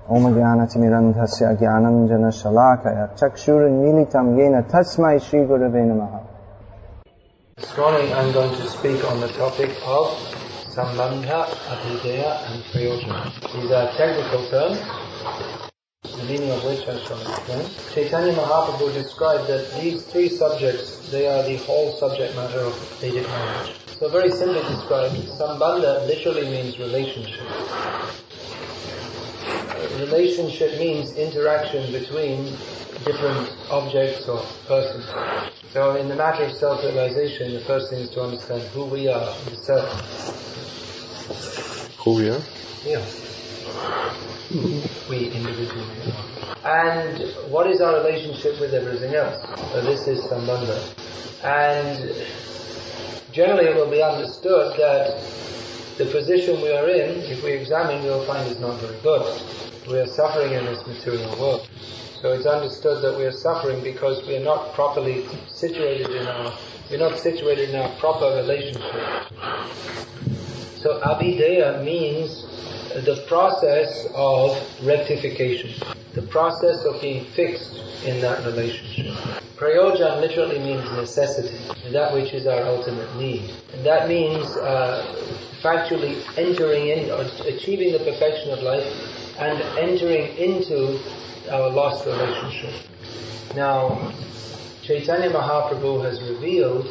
Om Jnana-timirandhasya Jnananjana Shalakaya Chakshurunmilitam Yena Tasmai Shri Gurave Namaha. This morning I'm going to speak on the topic of Sambandha, Abhidheya and Prayojana. These are technical terms, the meaning of which I shall explain. Chaitanya Mahaprabhu described that these three subjects, they are the whole subject matter of Vedic knowledge. So very simply described, Sambandha literally means relationship. Relationship means interaction between different objects or persons. So in the matter of self-realization, the first thing is to understand who we are, the self. Who we are? Yeah. We individually. And what is our relationship with everything else? So this is Sambandha. And generally it will be understood that the position we are in, if we examine, we will find is not very good. We are suffering in this material world. So it's understood that we are suffering because we are not properly situated in our proper relationship. So Abhidheya means the process of rectification, the process of being fixed in that relationship. Prayojana literally means necessity, that which is our ultimate need. And that means factually entering in, or achieving the perfection of life and entering into our lost relationship. Now, Chaitanya Mahaprabhu has revealed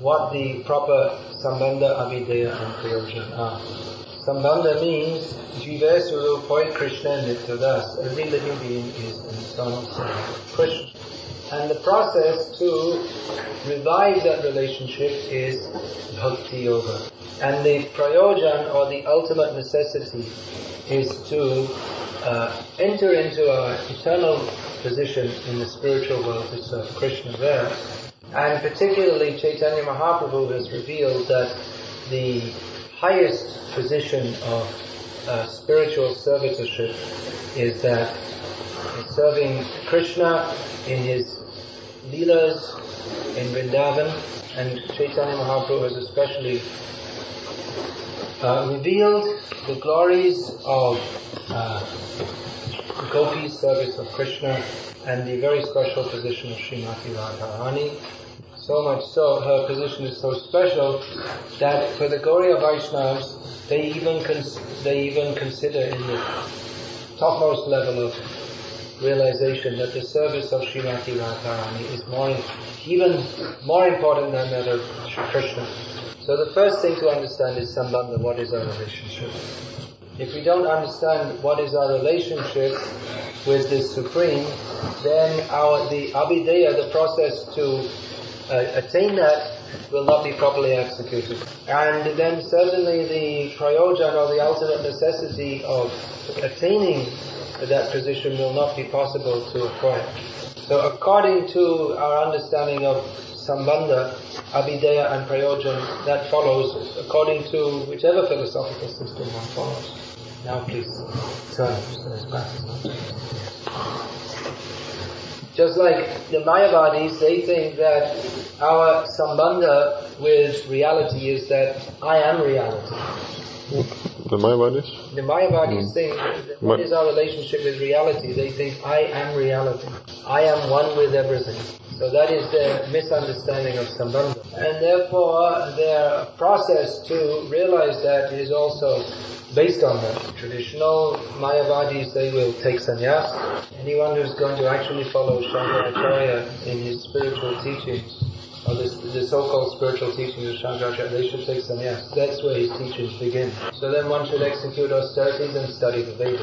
what the proper Sambandha, Abhidheya and Prayojana are. Sambandha means Jiva Surupoi Krishna Nityadas. Every living being is an eternal son of Krishna. And the process to revive that relationship is Bhakti Yoga. And the Prayojana, or the ultimate necessity, is to enter into our eternal position in the spiritual world to serve Krishna there. And particularly Chaitanya Mahaprabhu has revealed that the highest position of spiritual servitorship is that serving Krishna in his Leelas in Vrindavan, and Chaitanya Mahaprabhu has especially revealed the glories of Gopi's service of Krishna and the very special position of Srimati Radharani. So much so, her position is so special that for the Gauriya Vaishnavas, they even consider in the topmost level of realization that the service of Srimati Radharani is even more important than that of Krishna. So the first thing to understand is Sambandha, what is our relationship. If we don't understand what is our relationship with the Supreme, then the Abhidheya, the process to attain that, will not be properly executed. And then certainly the Prayojana, or the ultimate necessity of attaining that position, will not be possible to acquire. So according to our understanding of Sambandha, Abhidheya and Prayojana, that follows according to whichever philosophical system one follows. Now please turn to this practice. Just like the Mayavadis, they think that our Sambandha with reality is that I am reality. The Mayavadis? The Mayavadis think that what is our relationship with reality? They think I am reality. I am one with everything. So that is their misunderstanding of Sambandha. And therefore their process to realize that is also based on that. Traditional Mayavadis, they will take sannyas. Anyone who's going to actually follow Shankaracharya in his spiritual teachings, or the so-called spiritual teachings of Shankaracharya, they should take sannyas. That's where his teachings begin. So then one should execute austerities and study the Vedas.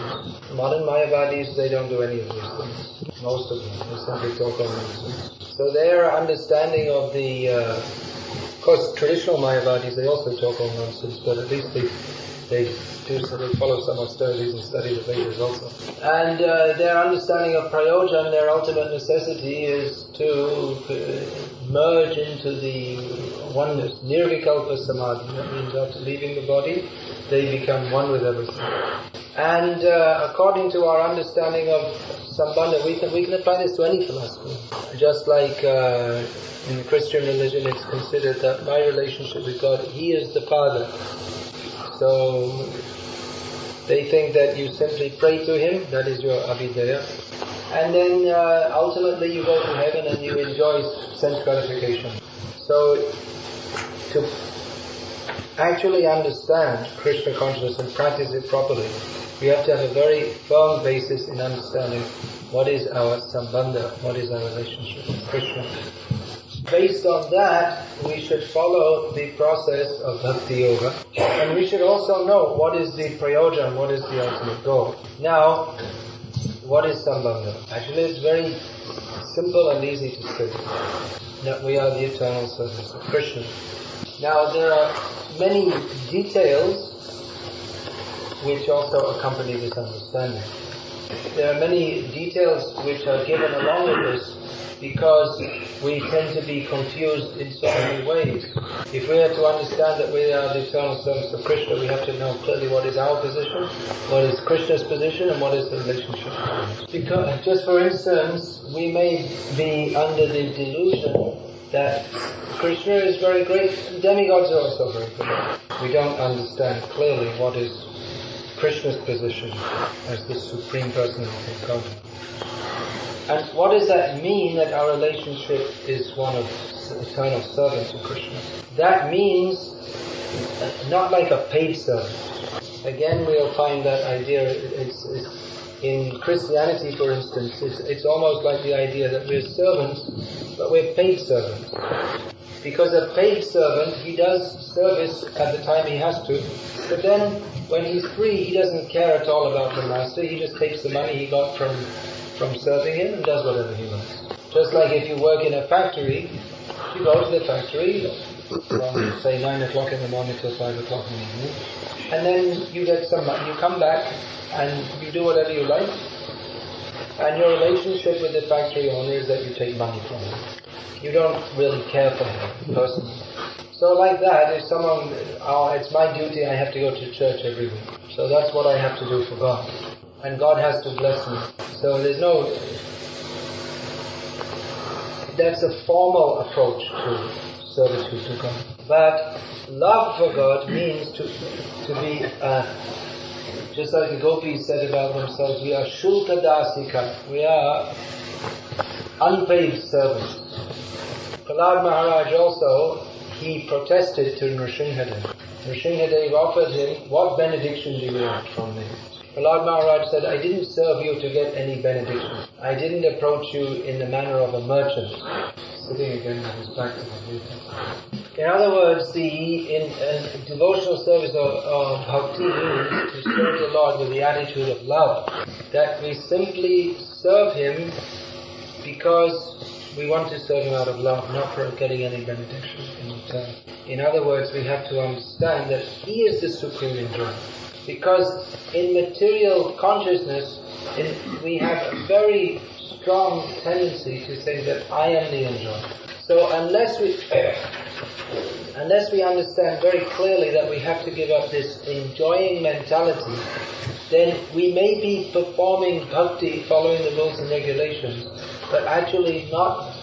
Modern Mayavadis, they don't do any of these things. Most of them. They simply talk on nonsense. So their understanding of the... of course, traditional Mayavadis, they also talk on nonsense, but at least they follow some austerities and study the Vedas also. And their understanding of Prayojana, their ultimate necessity, is to merge into the oneness, nirvikalpa samadhi. That means after leaving the body, they become one with everything. And according to our understanding of Sambandha, we can apply this to any philosophy. Just like in the Christian religion, it's considered that my relationship with God, He is the Father. So They think that you simply pray to him, that is your Abhidheya, and then ultimately you go to heaven and you enjoy sense gratification. So to actually understand Krishna consciousness and practice it properly, we have to have a very firm basis in understanding what is our Sambandha, what is our relationship with Krishna. Based on that, we should follow the process of Bhakti Yoga, and we should also know what is the Prayojana, what is the ultimate goal. Now, what is Sambandha? Actually, it's very simple and easy to say, that we are the eternal servants of Krishna. Now, there are many details which also accompany this understanding. There are many details which are given along with this because we tend to be confused in so many ways. If we are to understand that we are the eternal servants of Krishna, we have to know clearly what is our position, what is Krishna's position, and what is the relationship. Because, just for instance, we may be under the delusion that Krishna is very great, and demigods are also very great. We don't understand clearly what is Krishna's position as the Supreme Personality of Godhead. And what does that mean, that our relationship is one of eternal servants of Krishna? That means not like a paid servant. Again, we'll find that idea, it's in Christianity, for instance, it's almost like the idea that we're servants, but we're paid servants. Because a paid servant, he does service at the time he has to, but then when he's free, he doesn't care at all about the master. He just takes the money he got from serving him and does whatever he wants. Just like if you work in a factory, you go to the factory from, say, 9 o'clock in the morning till 5 o'clock in the evening, and then you get some money, you come back and you do whatever you like, and your relationship with the factory owner is that you take money from him. You don't really care for him personally. So like that, if someone, it's my duty, I have to go to church every week. So that's what I have to do for God. And God has to bless me. So there's no... That's a formal approach to servitude to God. But love for God means to be... just like the gopis said about themselves, we are Shulka Dasika. We are unpaid servants. Prahlad Maharaj also, he protested to Nrsimhadev. Nrsimhadev offered him, what benediction do you want from me? Prahlad Maharaj said, I didn't serve you to get any benediction. I didn't approach you in the manner of a merchant. Sitting again with his back to the Buddha. In other words, in devotional service of bhakti means to serve the Lord with the attitude of love. That we simply serve Him because we want to serve Him out of love, not for getting any benediction in return. In other words, we have to understand that He is the supreme enjoyer. Because in material consciousness, we have a very strong tendency to say that I am the enjoyer. So unless we understand very clearly that we have to give up this enjoying mentality, then we may be performing bhakti following the rules and regulations, but actually not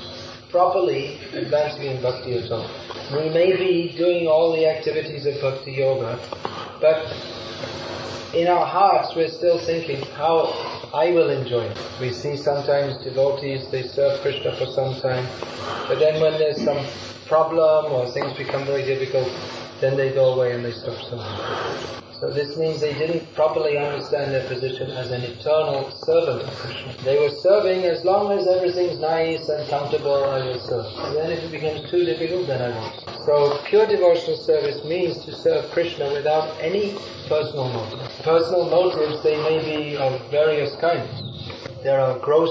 properly advancing in bhakti at all. We may be doing all the activities of bhakti yoga, but in our hearts we're still thinking how I will enjoy it. We see sometimes devotees, they serve Krishna for some time, but then when there's some problem or things become very difficult, then they go away and they stop serving. So this means they didn't properly understand their position as an eternal servant of Krishna. They were serving as long as everything's nice and comfortable, I will serve. And then if it becomes too difficult, then I won't. So pure devotional service means to serve Krishna without any personal motive. Personal motives, they may be of various kinds. There are gross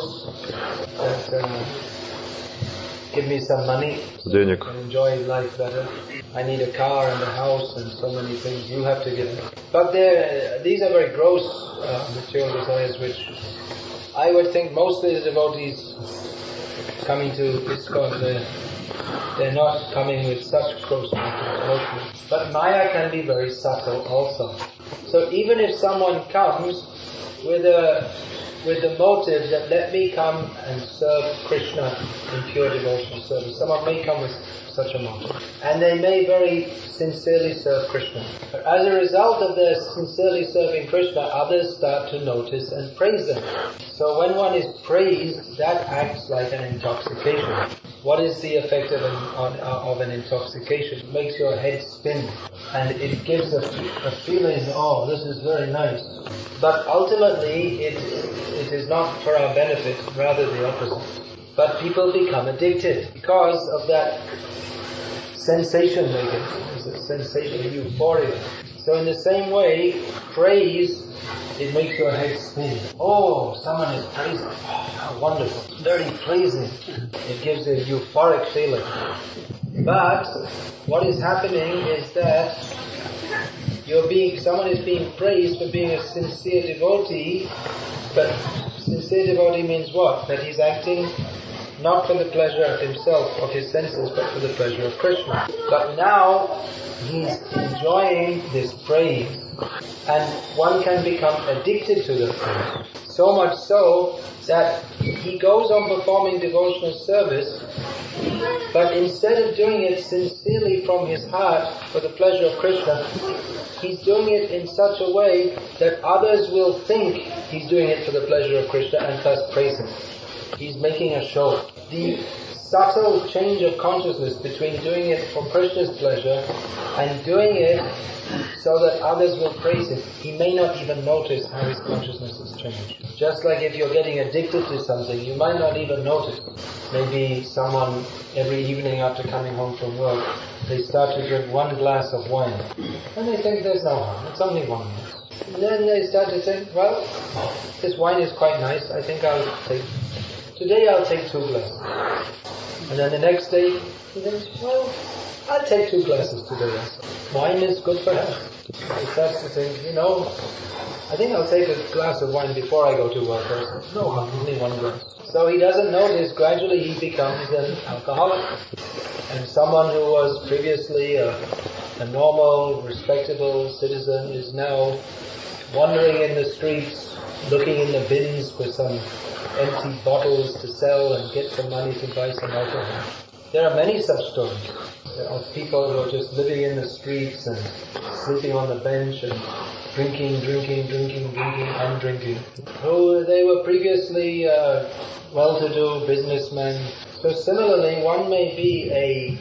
that give me some money so I can enjoy life better. I need a car and a house and so many things you have to give me. But these are very gross material desires, which I would think most of the devotees coming to ISKCON, they're not coming with such gross motives. But Maya can be very subtle also. So even if someone comes with the motive that let me come and serve Krishna in pure devotional service, someone may come with such a motive, and they may very sincerely serve Krishna. But as a result of their sincerely serving Krishna, others start to notice and praise them. So when one is praised, that acts like an intoxication. What is the effect of an intoxication? It makes your head spin, and it gives a feeling, oh, this is very nice. But ultimately, it is not for our benefit, rather the opposite. But people become addicted because of that sensation they get. It's a sensation, euphoria. So in the same way, praise, it makes your head spin. Oh, someone is praising. Oh, how wonderful. Very pleasing. It gives a euphoric feeling. But what is happening is that someone is being praised for being a sincere devotee, but sincere devotee means what? That he's acting not for the pleasure of himself, of his senses, but for the pleasure of Krishna. But now he's enjoying this praise, and one can become addicted to the praise. So much so that he goes on performing devotional service, but instead of doing it sincerely from his heart for the pleasure of Krishna, he's doing it in such a way that others will think he's doing it for the pleasure of Krishna and thus praise him. He's making a show. The subtle change of consciousness between doing it for Krishna's pleasure and doing it so that others will praise him, he may not even notice how his consciousness has changed. Just like if you're getting addicted to something, you might not even notice. Maybe someone, every evening after coming home from work, they start to drink 1 glass of wine. And they think there's no harm, it's only 1 glass. And then they start to think, well, this wine is quite nice, I think today I'll take 2 glasses. And then the next day, he thinks, well, I'll take 2 glasses today also. Wine is good for health. He starts to think, I think I'll take a glass of wine before I go to work also. No harm, only 1 glass. So he doesn't notice, gradually he becomes an alcoholic. And someone who was previously a normal, respectable citizen is now wandering in the streets, looking in the bins for some empty bottles to sell and get some money to buy some alcohol. There are many such stories of people who are just living in the streets and sleeping on the bench and drinking, and drinking. Who they were previously well-to-do businessmen. So similarly, one may be a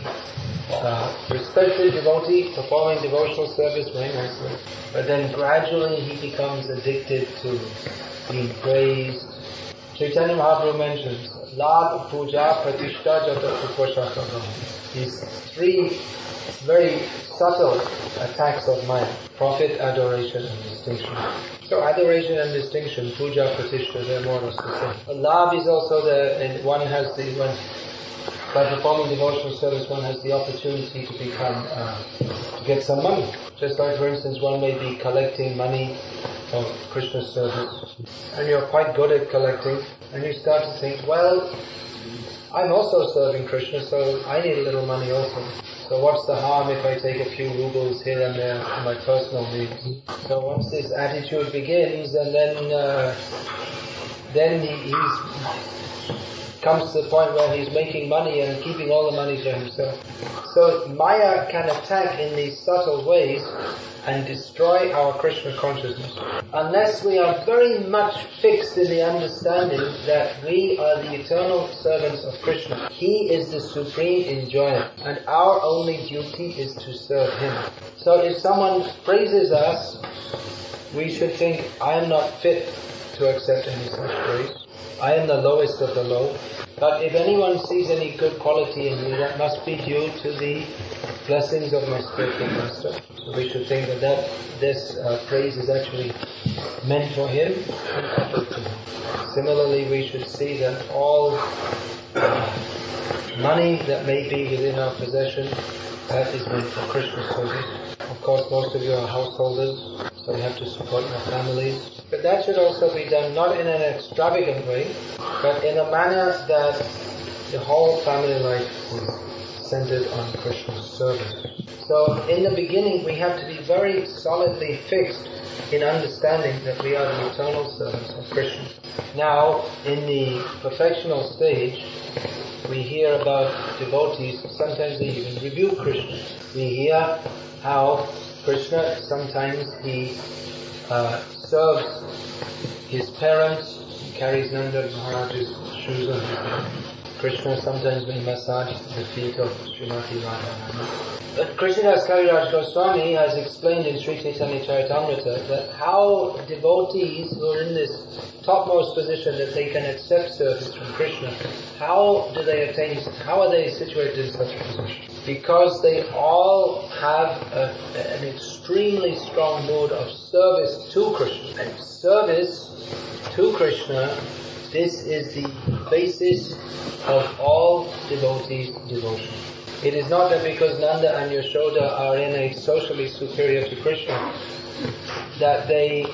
respected devotee, performing devotional service very nicely, but then gradually he becomes addicted to being praised. Chaitanya Mahaprabhu mentions Lad, Puja, Pratishtha, Jata, Upashaka. These 3 very subtle attacks of mind: profit, adoration, and distinction. So adoration and distinction, puja, pratishtha, they're more or less the same. Love is also by performing devotional service, one has the opportunity to get some money. Just like, for instance, one may be collecting money for Krishna's service, and you're quite good at collecting, and you start to think, well, I'm also serving Krishna, so I need a little money also. So what's the harm if I take a few rubles here and there for my personal needs? So once this attitude begins, and then he comes to the point where he's making money and keeping all the money for himself. So Maya can attack in these subtle ways and destroy our Krishna consciousness. Unless we are very much fixed in the understanding that we are the eternal servants of Krishna. He is the supreme enjoyer, and our only duty is to serve him. So if someone praises us, we should think, I am not fit to accept any such praise. I am the lowest of the low. But if anyone sees any good quality in me, that must be due to the blessings of my spiritual master. So we should think that this praise is actually meant for him and offered to him. Similarly, we should see that all money that may be within our possession, that is meant for Krishna's service. Of course, most of you are householders, so you have to support your families. But that should also be done not in an extravagant way, but in a manner that the whole family life is centered on Krishna's service. So in the beginning we have to be very solidly fixed in understanding that we are the eternal servants of Krishna. Now, in the perfectional stage, we hear about devotees, sometimes they even rebuke Krishna. We hear how Krishna, sometimes he serves his parents, he carries Nanda Maharaj's shoes on his head. Krishna sometimes may massage the feet of Srimati Radharani. But Krishnadas Kaviraj Goswami has explained in Sri Chaitanya Charitamrita that how devotees who are in this topmost position that they can accept service from Krishna, how are they situated in such a position? Because they all have an extremely strong mood of service to Krishna. And service to Krishna, this is the basis of all devotees' devotion. It is not that because Nanda and Yashoda are in a socially superior to Krishna that they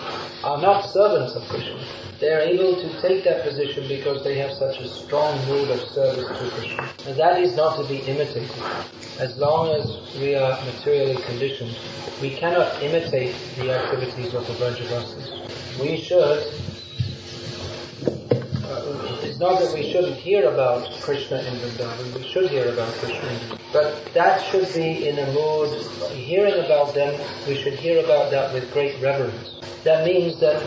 are not servants of Krishna. They are able to take that position because they have such a strong mood of service to Krishna. And that is not to be imitated. As long as we are materially conditioned, we cannot imitate the activities of the Vrajavasis. We should... it's not that we shouldn't hear about Krishna in Vrindavan, we should hear about Krishna in Vrindavan. But that should be in a mood, hearing about them, we should hear about that with great reverence. That means that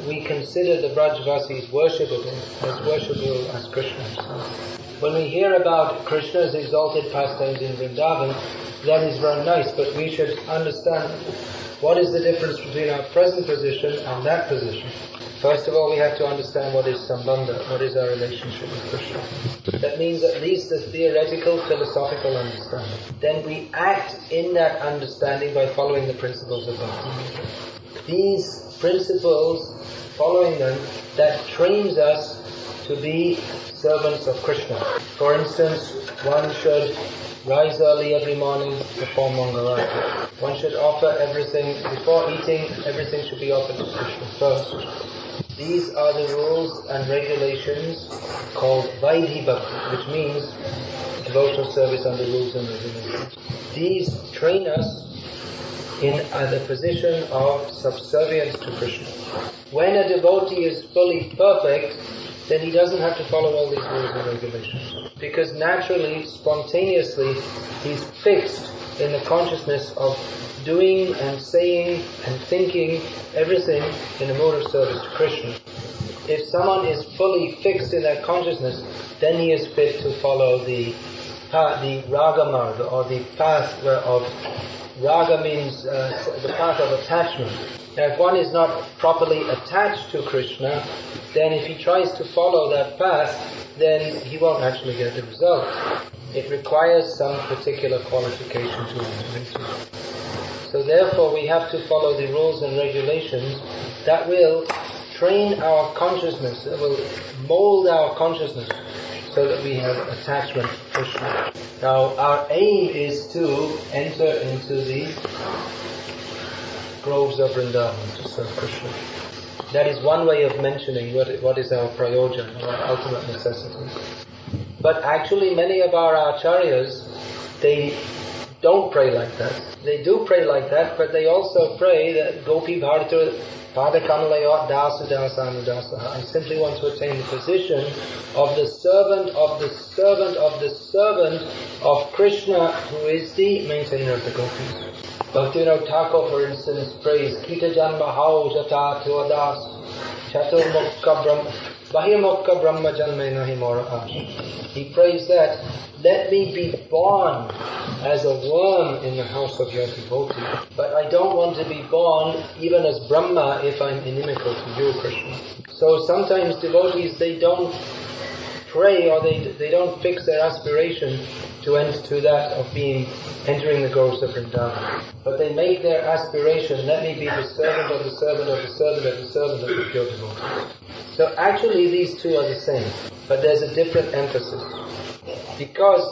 we consider the Vrajavasis worshipable as Krishna himself. When we hear about Krishna's exalted pastimes in Vrindavan, that is very nice, but we should understand what is the difference between our present position and that position. First of all, we have to understand what is Sambandha, what is our relationship with Krishna. That means at least the theoretical, philosophical understanding. Then we act in that understanding by following the principles of Bhakti. These principles, following them, that trains us to be servants of Krishna. For instance, one should rise early every morning, perform Mangalarati. One should offer everything, before eating, everything should be offered to Krishna first. These are the rules and regulations called Vaidhi Bhakti, which means devotional service under rules and regulations. These train us in the position of subservience to Krishna. When a devotee is fully perfect, then he doesn't have to follow all these rules and regulations. Because naturally, spontaneously, he's fixed in the consciousness of doing and saying and thinking everything in a mode of service to Krishna. If someone is fully fixed in that consciousness, then he is fit to follow the raga marga, or the path of raga means the path of attachment. Now, if one is not properly attached to Krishna, then if he tries to follow that path, then he won't actually get the result. It requires some particular qualification to enter into. So therefore we have to follow the rules and regulations that will train our consciousness, that will mold our consciousness so that we have attachment to Krishna. Now our aim is to enter into the groves of Vrindavan to serve Krishna. That is one way of mentioning what is our Prayojana, our ultimate necessity. But actually many of our acharyas, they don't pray like that. They do pray like that, but they also pray that Gopi Bharata Padakamalaya Dasu Dasanu Dasaha. I simply want to attain the position of the servant of the servant of the servant of Krishna, who is the maintainer of the Gopis. Bhaktivinoda Thakur, for instance, prays Kita Janma Hau Jata Tuadas Chatur Mokka Brahma Bahimokka Brahma Janme Nahi Mora Ash. He prays that, let me be born as a worm in the house of your devotee, but I don't want to be born even as Brahma if I'm inimical to you, Krishna. So sometimes devotees, they don't pray, or they don't fix their aspiration to enter to that of entering the groves of Vrindavan. But they make their aspiration, let me be the servant of the servant of the servant of the servant of the pure devotee. So actually these two are the same, but there's a different emphasis. Because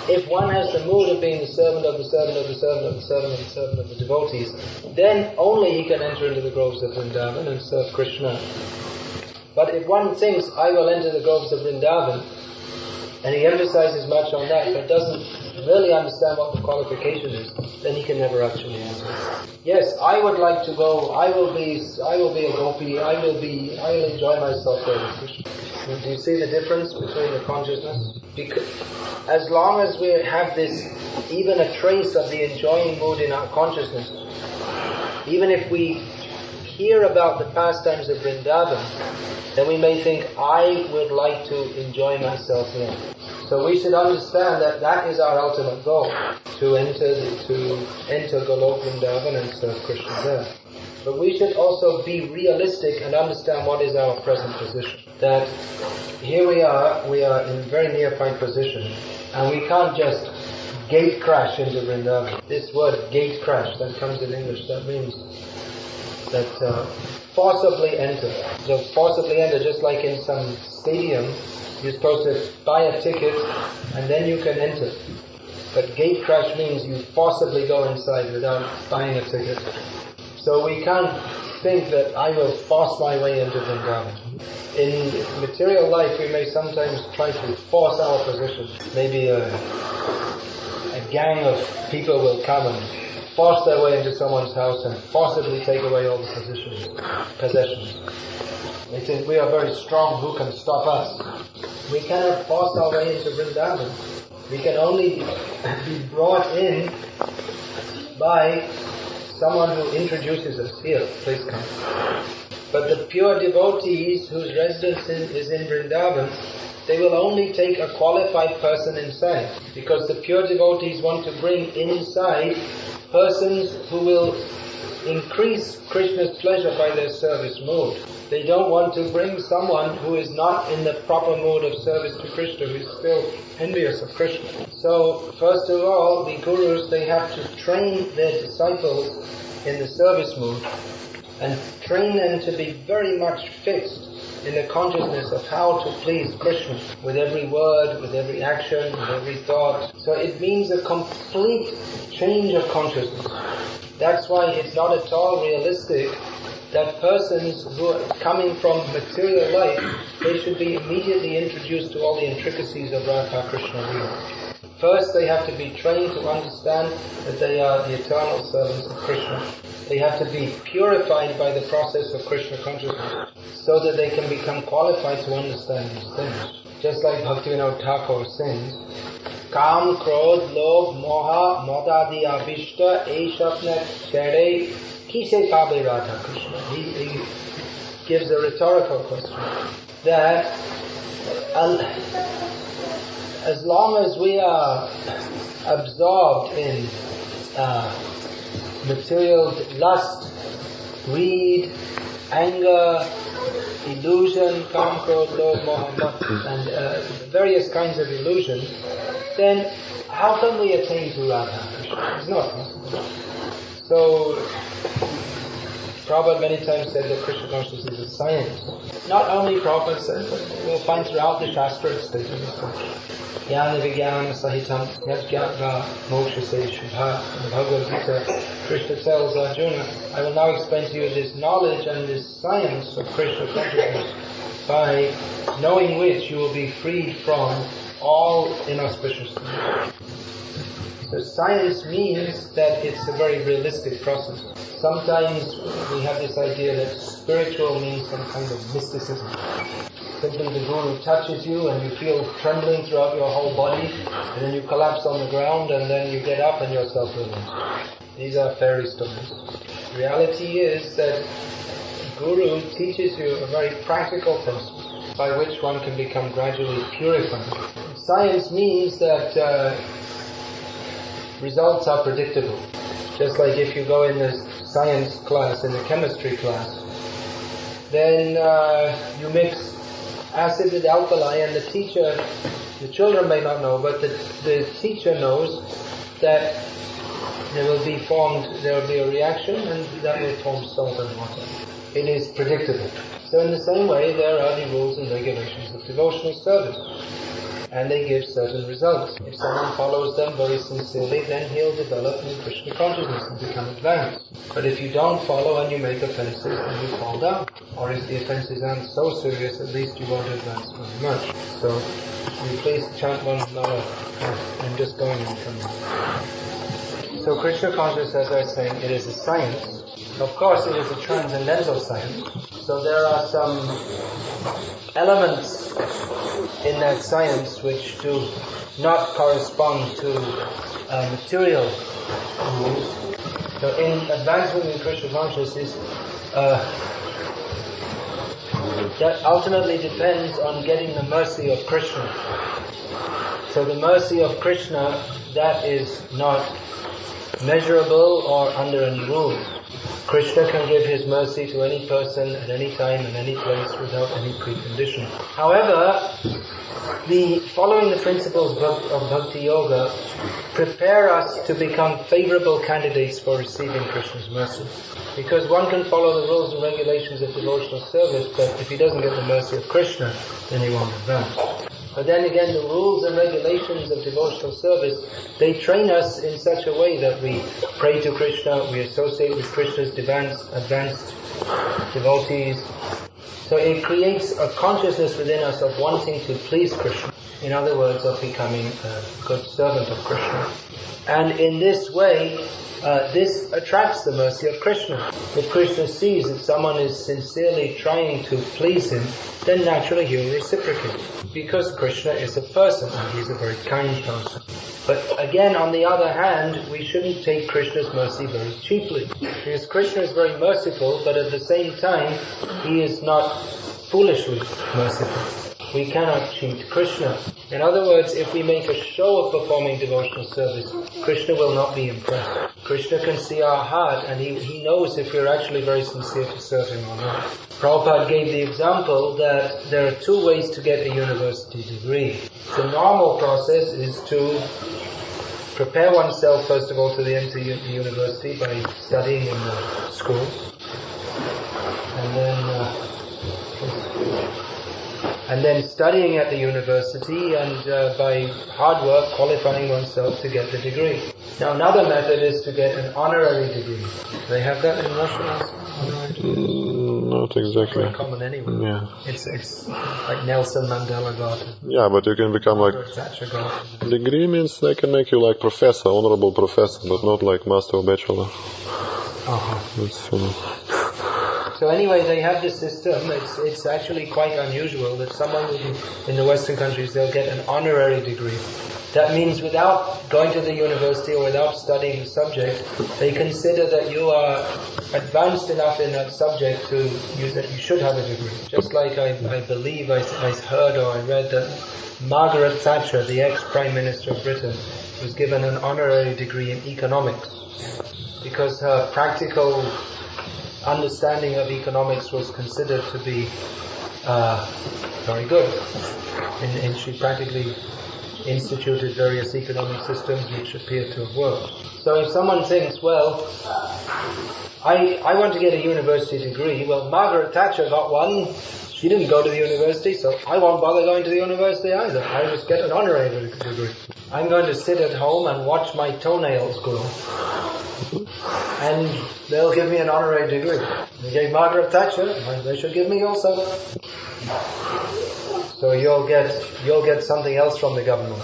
if one has the mood of being the servant of the servant of the servant of the servant of the servant of the devotees, then only he can enter into the groves of Vrindavan and serve Krishna. But if one thinks, I will enter the groves of Vrindavan, and he emphasizes much on that, but doesn't really understand what the qualification is, then he can never actually enter. Yes, I would like to go, I will be a gopi, I will enjoy myself there with Krishna. Do you see the difference between the consciousness? Because as long as we have this, even a trace of the enjoying mood in our consciousness, even if we hear about the pastimes of Vrindavan, then we may think, I would like to enjoy myself there. So we should understand that that is our ultimate goal, to enter Golok Vrindavan and serve Krishna there. But we should also be realistic and understand what is our present position. That here we are in very near-fight position, and we can't just gate crash into Vrindavan. This word gate crash that comes in English, that means that forcibly enter. So forcibly enter, just like in some stadium, you're supposed to buy a ticket and then you can enter. But gate crash means you forcibly go inside without buying a ticket. So we can't think that I will force my way into Vrindavan. In material life, we may sometimes try to force our position. Maybe a gang of people will come and force their way into someone's house and forcibly take away all the possessions. They think we are very strong, who can stop us? We cannot force our way into Vrindavan. We can only be brought in by someone who introduces us. Here, please come. But the pure devotees whose residence is in Vrindavan, they will only take a qualified person inside, because the pure devotees want to bring inside persons who will increase Krishna's pleasure by their service mood. They don't want to bring someone who is not in the proper mood of service to Krishna, who is still envious of Krishna. So, first of all, the gurus, they have to train their disciples in the service mood and train them to be very much fixed in the consciousness of how to please Krishna with every word, with every action, with every thought. So it means a complete change of consciousness. That's why it's not at all realistic that persons who are coming from material life, they should be immediately introduced to all the intricacies of Radha Krishna Lila. First, they have to be trained to understand that they are the eternal servants of Krishna. They have to be purified by the process of Krishna consciousness, so that they can become qualified to understand these things. Just like Bhaktivinoda Thakur sings, Kam, Krodh, Lobh, Moha, Modadi, Abhishta, Eshapna, Chede, Kise Pabe Radha Krishna. He gives a rhetorical question that as long as we are absorbed in material lust, greed, anger, illusion, Kam, Krodh, Lobh, Moha, and various kinds of illusions, then how can we attain to Radha Krishna? It's not possible. So, Prabhupada many times said that Krishna consciousness is a science. Not only Prabhupada says, but we'll find throughout the Shastra it's stated as such. Jnana Vijnana Sahitam Yat Gyatva Moksha Se Shubha. In Bhagavad Gita, Krishna tells Arjuna, I will now explain to you this knowledge and this science of Krishna consciousness, by knowing which you will be freed from all inauspicious things. So science means that it's a very realistic process. Sometimes we have this idea that spiritual means some kind of mysticism. Simply the guru touches you and you feel trembling throughout your whole body, and then you collapse on the ground and then you get up and you're self-released. These are fairy stories. Reality is that Guru teaches you a very practical process by which one can become gradually purified. Science means that results are predictable. Just like if you go in the science class, in the chemistry class, then you mix acid with alkali, and the children may not know, but the teacher knows that there will be a reaction, and that will form salt and water. It is predictable. So in the same way, there are the rules and regulations of devotional service. and they give certain results. If someone follows them very sincerely, then he'll develop in Krishna consciousness and become advanced. But if you don't follow and you make offenses, then you fall down. Or if the offenses aren't so serious, at least you won't advance very much. So, will you please chant one another? I'm just going and coming. So Krishna consciousness, as I was saying, it is a science. Of course, it is a transcendental science. So there are some elements in that science which do not correspond to material rules. So in advancement in Krishna consciousness, that ultimately depends on getting the mercy of Krishna. So the mercy of Krishna, that is not measurable or under any rule. Krishna can give his mercy to any person at any time and any place without any precondition. However, following the principles of Bhakti Yoga prepare us to become favorable candidates for receiving Krishna's mercy. Because one can follow the rules and regulations of devotional service, but if he doesn't get the mercy of Krishna, then he won't advance. But then again, the rules and regulations of devotional service, they train us in such a way that we pray to Krishna, we associate with Krishna's advanced devotees. So it creates a consciousness within us of wanting to please Krishna. In other words, of becoming a good servant of Krishna. And in this way, this attracts the mercy of Krishna. If Krishna sees that someone is sincerely trying to please him, then naturally he will reciprocate. Because Krishna is a person, and he's a very kind person. But again, on the other hand, we shouldn't take Krishna's mercy very cheaply. Because Krishna is very merciful, but at the same time, he is not foolishly merciful. We cannot cheat Krishna. In other words, if we make a show of performing devotional service, Krishna will not be impressed. Krishna can see our heart, and he knows if we're actually very sincere to serve him or not. Prabhupada gave the example that there are two ways to get a university degree. The normal process is to prepare oneself, first of all, to enter the university by studying in the schools. And then studying at the university and by hard work qualifying oneself to get the degree. Now another method is to get an honorary degree. Do they have that in Russia? Not exactly. It's very common anyway. Yeah. It's like Nelson Mandela got it. Yeah, but you can become like... Thatcher got it. Degree means they can make you like professor, honorable professor, but not like master or bachelor. So anyway, they have this system. It's actually quite unusual that someone in the Western countries, they'll get an honorary degree. That means without going to the university or without studying the subject, they consider that you are advanced enough in that subject to use that you should have a degree. Just like I believe I heard or I read that Margaret Thatcher, the ex-Prime Minister of Britain, was given an honorary degree in economics because her practical understanding of economics was considered to be very good. And she practically instituted various economic systems which appeared to have worked. So if someone thinks, well, I want to get a university degree, well, Margaret Thatcher got one, she didn't go to the university, so I won't bother going to the university either. I just get an honorary degree. I'm going to sit at home and watch my toenails grow. And they'll give me an honorary degree. They gave Margaret Thatcher, they should give me also. So you'll get something else from the government.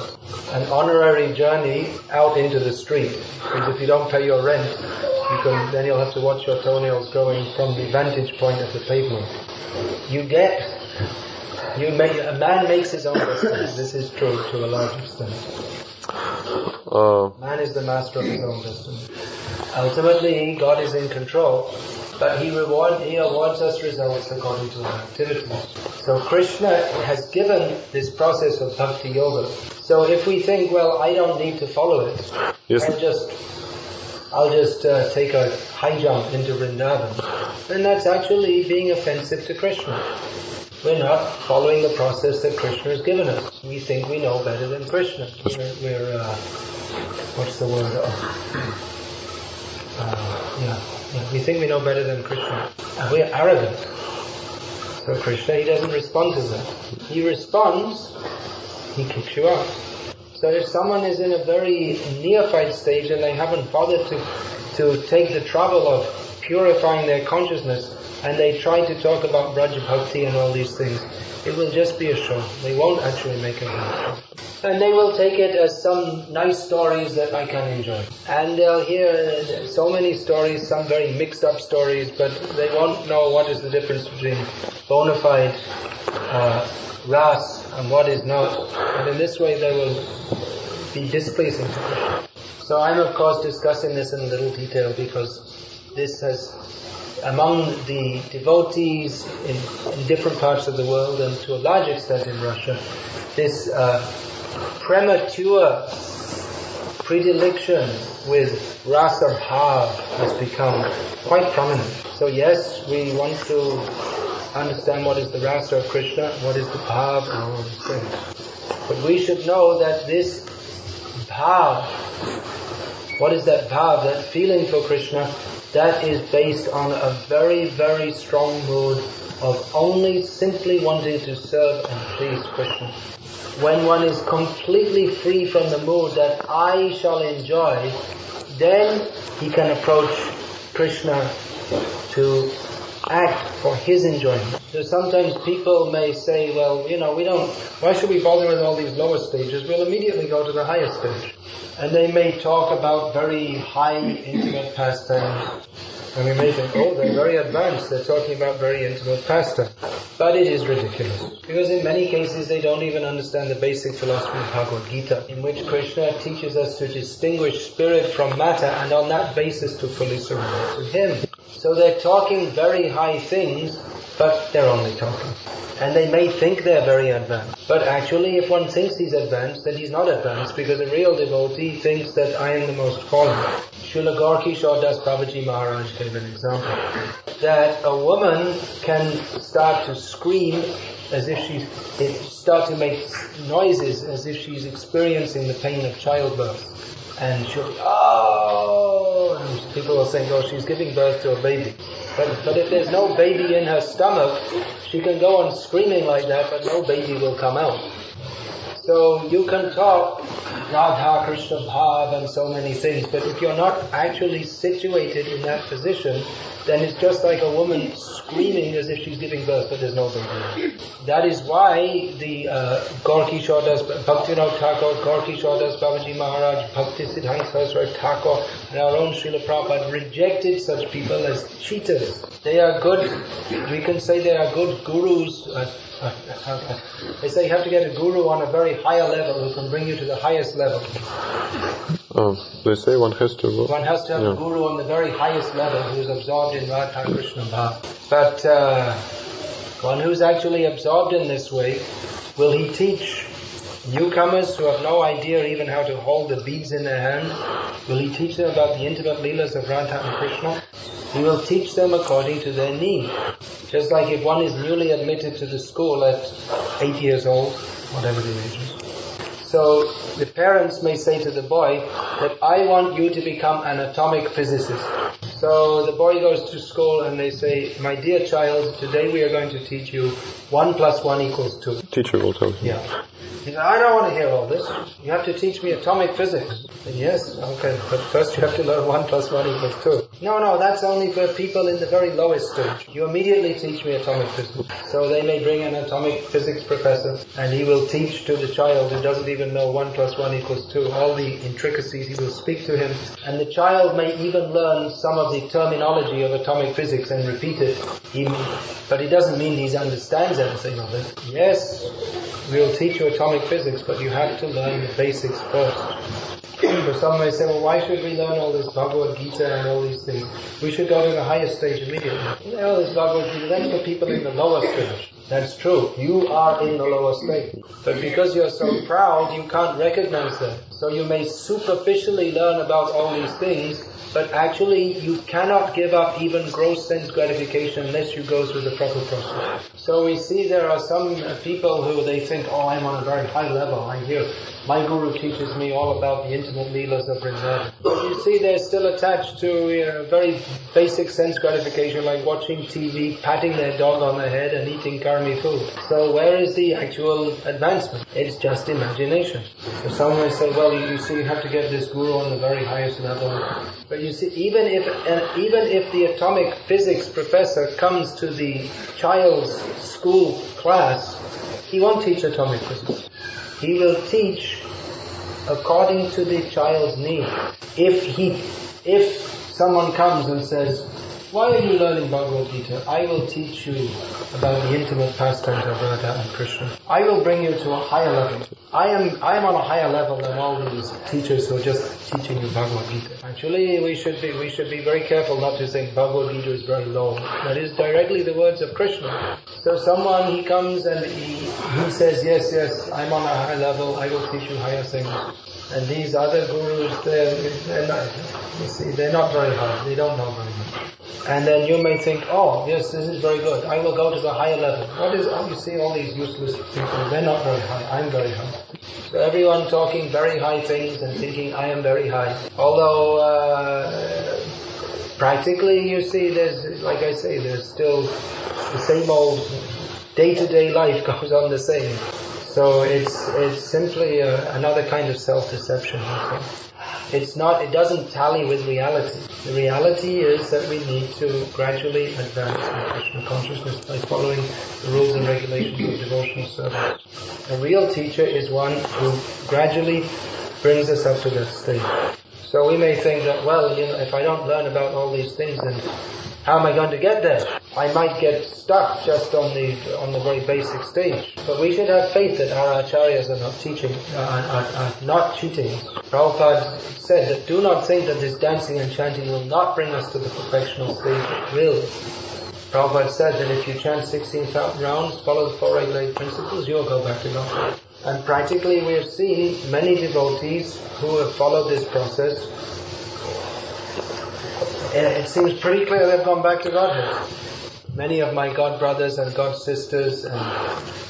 An honorary journey out into the street. Because if you don't pay your rent, then you'll have to watch your toenails growing from the vantage point of the pavement. A man makes his own destiny. This is true to a large extent. Man is the master of his own destiny. Ultimately, God is in control, but He awards us results according to our activities. So Krishna has given this process of Bhakti Yoga. So if we think, well, I don't need to follow it, yes, I'll just take a high jump into Vrindavan, then that's actually being offensive to Krishna. We're not following the process that Krishna has given us. We think we know better than Krishna. We're what's the word? We think we know better than Krishna. And we're arrogant. So Krishna, He doesn't respond to that. He responds he kicks you out. So if someone is in a very neophyte stage and they haven't bothered to take the trouble of purifying their consciousness, and they try to talk about Braja Bhakti and all these things, it will just be a show. They won't actually make a show. And they will take it as some nice stories that I can enjoy. And they'll hear so many stories, some very mixed up stories, but they won't know what is the difference between bona fide ras and what is not. And in this way they will be displeasing to Krishna. So I'm of course discussing this in a little detail because this has, among the devotees in different parts of the world and to a large extent in Russia, this premature predilection with rasa bhav has become quite prominent. So yes, we want to understand what is the rasa of Krishna, what is the bhav, and all these things. But we should know that this bhav, what is that bhav, that feeling for Krishna, that is based on a very, very strong mood of only simply wanting to serve and please Krishna. When one is completely free from the mood that I shall enjoy, then he can approach Krishna to act for his enjoyment. So sometimes people may say, well, why should we bother with all these lower stages? We'll immediately go to the higher stage. And they may talk about very high intimate pastimes. And we may think, oh, they're very advanced, they're talking about very intimate pastime. But it is ridiculous. Because in many cases they don't even understand the basic philosophy of Bhagavad Gita, in which Krishna teaches us to distinguish spirit from matter and on that basis to fully surrender to Him. So they're talking very high things, but they're only talking. And they may think they're very advanced. But actually, if one thinks he's advanced, then he's not advanced, because a real devotee thinks that I am the most fallen. Srila Gorky Das Babaji Maharaj gave an example. That a woman can start to scream as if start to make noises as if she's experiencing the pain of childbirth. And she'll be, oh, and people will think, oh, she's giving birth to a baby. But if there's no baby in her stomach, she can go on screaming like that, but no baby will come out. So you can talk Radha, Krishna Bhav and so many things, but if you're not actually situated in that position, then it's just like a woman screaming as if she's giving birth, but there's no baby. That is why the Gorky Das Bhaktivinoda Thakur, Gorky Das Babaji Maharaj, Bhakti Siddhanta Saraswati Thakur, and our own Srila Prabhupada rejected such people as cheaters. They are good, we can say they are good gurus. They say you have to get a guru on a very higher level who can bring you to the highest level. They say one has to have a guru on the very highest level who is absorbed in Radha Krishna Bhav. But one who's actually absorbed in this way, will he teach newcomers who have no idea even how to hold the beads in their hand? Will he teach them about the intimate leelas of Radha and Krishna? He will teach them according to their need. Just like if one is newly admitted to the school at 8 years old, whatever the age is. So the parents may say to the boy that I want you to become an atomic physicist. So the boy goes to school and they say, my dear child, today we are going to teach you 1 + 1 = 2. Teacher will tell you. Yeah. He said, I don't want to hear all this. You have to teach me atomic physics. I said, yes, okay, but first you have to learn 1 + 1 = 2. No, that's only for people in the very lowest stage. You immediately teach me atomic physics. So they may bring an atomic physics professor and he will teach to the child who doesn't even know 1 + 1 = 2, all the intricacies. He will speak to him, and the child may even learn some of the terminology of atomic physics and repeat it. But it doesn't mean he understands everything of it. Yes, we'll teach you atomic physics, but you have to learn the basics first. So some may say, well, why should we learn all this Bhagavad Gita and all these things? We should go to the highest stage immediately. This Bhagavad Gita, that's for people in the lower stage. That's true. You are in the lower stage. But because you're so proud, you can't recognize that. So you may superficially learn about all these things, but actually you cannot give up even gross sense gratification unless you go through the proper process. So we see there are some people who they think, oh, I'm on a very high level. I'm here. My guru teaches me all about the intimate leelas of Vrindavan. But you see they're still attached to very basic sense gratification, like watching TV, patting their dog on the head and eating curry army food. So where is the actual advancement? It's just imagination. So someone may say, well, you see, you have to get this guru on the very highest level. But you see, even if the atomic physics professor comes to the child's school class, he won't teach atomic physics. He will teach according to the child's need. If someone comes and says, why are you learning Bhagavad Gita? I will teach you about the intimate pastimes of Radha and Krishna. I will bring you to a higher level. I am on a higher level than all these teachers who are just teaching you Bhagavad Gita. Actually, we should be very careful not to think Bhagavad Gita is very low. That is directly the words of Krishna. So someone, he comes and he says, yes, I'm on a higher level, I will teach you higher things. And these other gurus, they're not very high, they don't know very much. And then you may think, oh, yes, this is very good, I will go to the higher level. You see all these useless people, they're not very high, I'm very high. So everyone talking very high things and thinking, I am very high. Although, practically, you see, there's still the same old day-to-day life goes on the same. So it's simply another kind of self-deception. It doesn't tally with reality. The reality is that we need to gradually advance in Krishna consciousness by following the rules and regulations of devotional service. A real teacher is one who gradually brings us up to that stage. So we may think that, well, if I don't learn about all these things, then how am I going to get there? I might get stuck just on the very basic stage. But we should have faith that our acharyas are not cheating. Prabhupada said that do not think that this dancing and chanting will not bring us to the perfectional stage. It will. Prabhupada said that if you chant 16,000 rounds, follow the 4 regulated principles, you'll go back to Godhead. And practically we have seen many devotees who have followed this process. It seems pretty clear they've gone back to Godhead. Many of my god brothers and god sisters and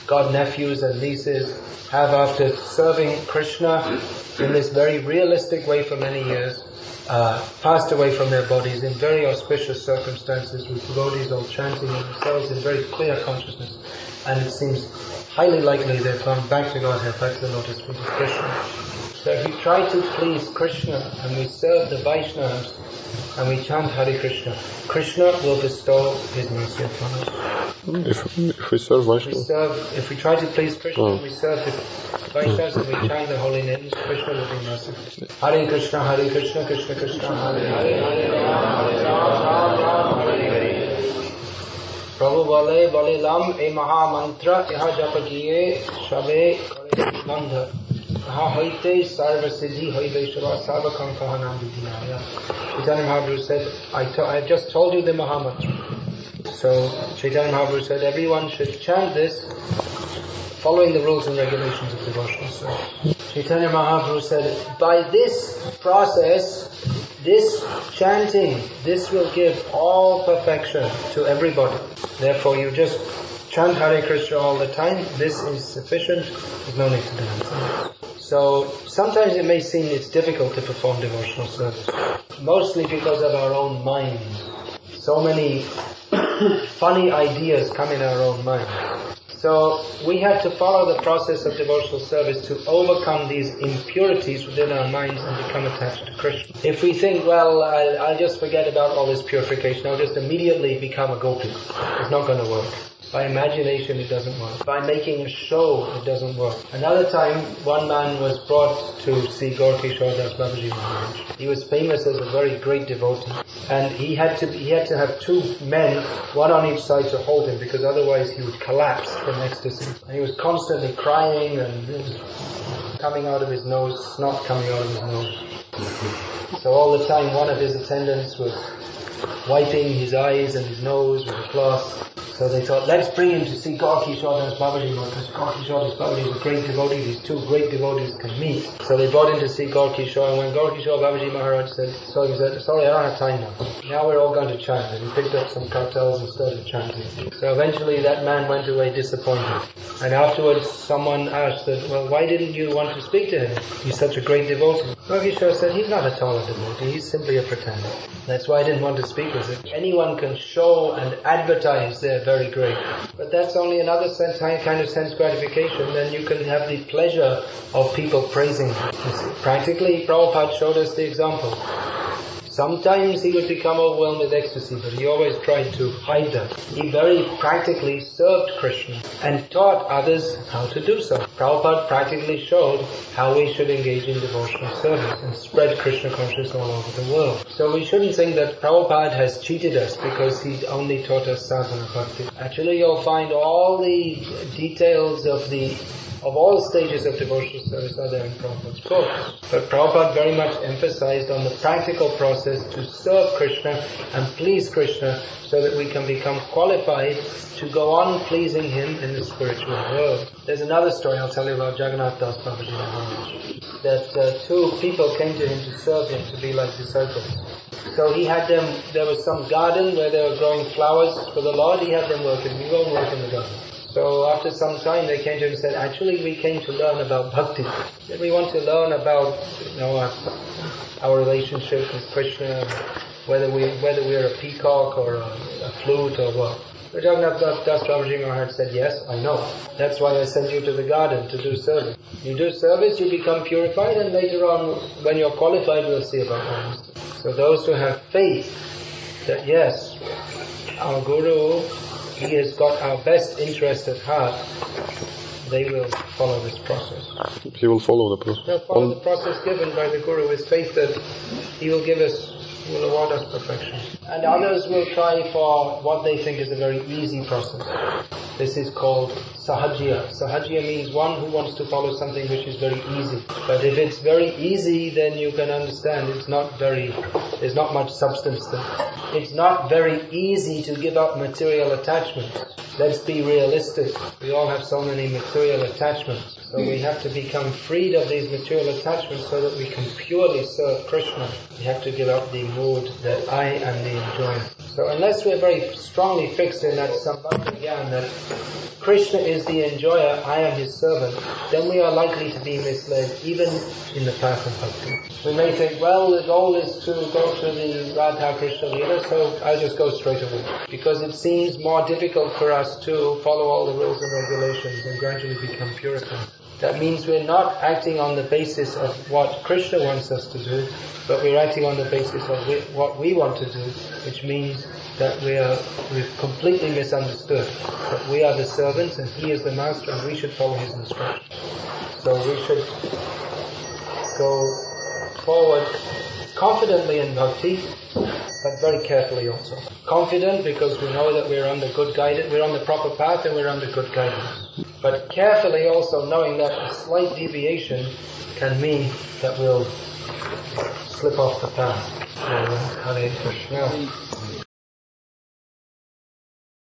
god nephews and nieces have, after serving Krishna in this very realistic way for many years, passed away from their bodies in very auspicious circumstances, with devotees all chanting themselves in very clear consciousness. And it seems highly likely they've gone back to Godhead, back to the lotus feet of Krishna. So if we try to please Krishna and we serve the Vaishnavas and we chant Hare Krishna, Krishna will bestow His mercy upon us. If we serve Vaishnavas? If we try to please Krishna and we serve the Vaishnavas and we chant the holy names, Krishna will be merciful. Hare Krishna, Krishna Krishna, Hare Hare, Hare Rama, Hare Hare. Prabhu bole lam e maha mantra yaha japa kiye shabe kore bandha. Aha hoite sarva siddhi hoive shava sarva kankahanam vidhinaya. Chaitanya Mahaprabhu said, I have just told you the Maha Mantra. So Chaitanya Mahaprabhu said, everyone should chant this following the rules and regulations of devotional service. Chaitanya Mahaprabhu said, by this process, this chanting, this will give all perfection to everybody. Therefore you just chant Hare Krishna all the time. This is sufficient. There's no need to dance. So sometimes it may seem it's difficult to perform devotional service, mostly because of our own mind. So many funny ideas come in our own mind. So we have to follow the process of devotional service to overcome these impurities within our minds and become attached to Krishna. If we think, well, I'll just forget about all this purification, I'll just immediately become a gopi, it's not going to work. By imagination it doesn't work. By making a show it doesn't work. Another time one man was brought to see Gaur Kishore Das Babaji Maharaj. He was famous as a very great devotee. And he had to have 2 men, one on each side, to hold him, because otherwise he would collapse from ecstasy. And he was constantly crying and it was coming out of his nose, snot coming out of his nose. So all the time one of his attendants was wiping his eyes and his nose with a cloth. So they thought, let's bring him to see Gaur Kishore Das Babaji, because Gaur Kishore Das Babaji is a great devotee, these 2 great devotees can meet. So they brought him to see Gaur Kishore, and when Gaur Kishore Babaji Maharaj said, sorry, I don't have time now. Now we're all going to chant. And he picked up some cartels and started chanting. So eventually that man went away disappointed. And afterwards someone asked that, well, why didn't you want to speak to him? He's such a great devotee. Mahishwar said, he's not at all a devotee, he's simply a pretender. That's why I didn't want to speak with him. Anyone can show and advertise they're very great, but that's only another kind of sense gratification. Then you can have the pleasure of people praising him. Practically, Prabhupada showed us the example. Sometimes he would become overwhelmed with ecstasy, but he always tried to hide that. He very practically served Krishna and taught others how to do so. Prabhupada practically showed how we should engage in devotional service and spread Krishna consciousness all over the world. So we shouldn't think that Prabhupada has cheated us because he only taught us sadhana bhakti. Actually, you'll find all the details of all stages of devotional service are there in Prabhupada's books. But Prabhupada very much emphasized on the practical process to serve Krishna and please Krishna so that we can become qualified to go on pleasing him in the spiritual world. There's another story I'll tell you about Jagannath Das Babaji Maharaj. That two people came to him to serve him, to be like disciples. So he had them, there was some garden where they were growing flowers for the Lord, he had them working, we go and work in the garden. So after some time they came to him and said, actually we came to learn about Bhakti. We want to learn about our relationship with Krishna, whether we're a peacock or a flute or what. So Jagannath Das Babaji Maharaj said, yes, I know. That's why I sent you to the garden to do service. You do service, you become purified, and later on, when you're qualified, we'll see about holiness. So those who have faith that yes, our Guru, he has got our best interest at heart, they will follow this process. He will follow the process. They'll follow the process given by the Guru with faith that he will give us, he will award us perfection. And others will try for what they think is a very easy process. This is called sahajya. Sahajya means one who wants to follow something which is very easy. But if it's very easy, then you can understand there's not much substance there. It's not very easy to give up material attachments. Let's be realistic. We all have so many material attachments. So we have to become freed of these material attachments so that we can purely serve Krishna. We have to give up the mood that I am the enjoyer. So unless we're very strongly fixed in that Sambandha Gyan, that Krishna is the enjoyer, I am his servant, then we are likely to be misled even in the path of bhakti. We may think, well, the goal is to go to the Radha Krishna Leela, so I'll just go straight away. Because it seems more difficult for us to follow all the rules and regulations and gradually become purified. That means we're not acting on the basis of what Krishna wants us to do, but we're acting on the basis of what we want to do, which means that we've completely misunderstood that we are the servants and he is the master and we should follow his instructions. So we should go forward confidently in bhakti, but very carefully also. Confident because we know that we're under good guidance, we're on the proper path and we're under good guidance. But carefully also knowing that a slight deviation can mean that we'll slip off the path. Hare Krishna.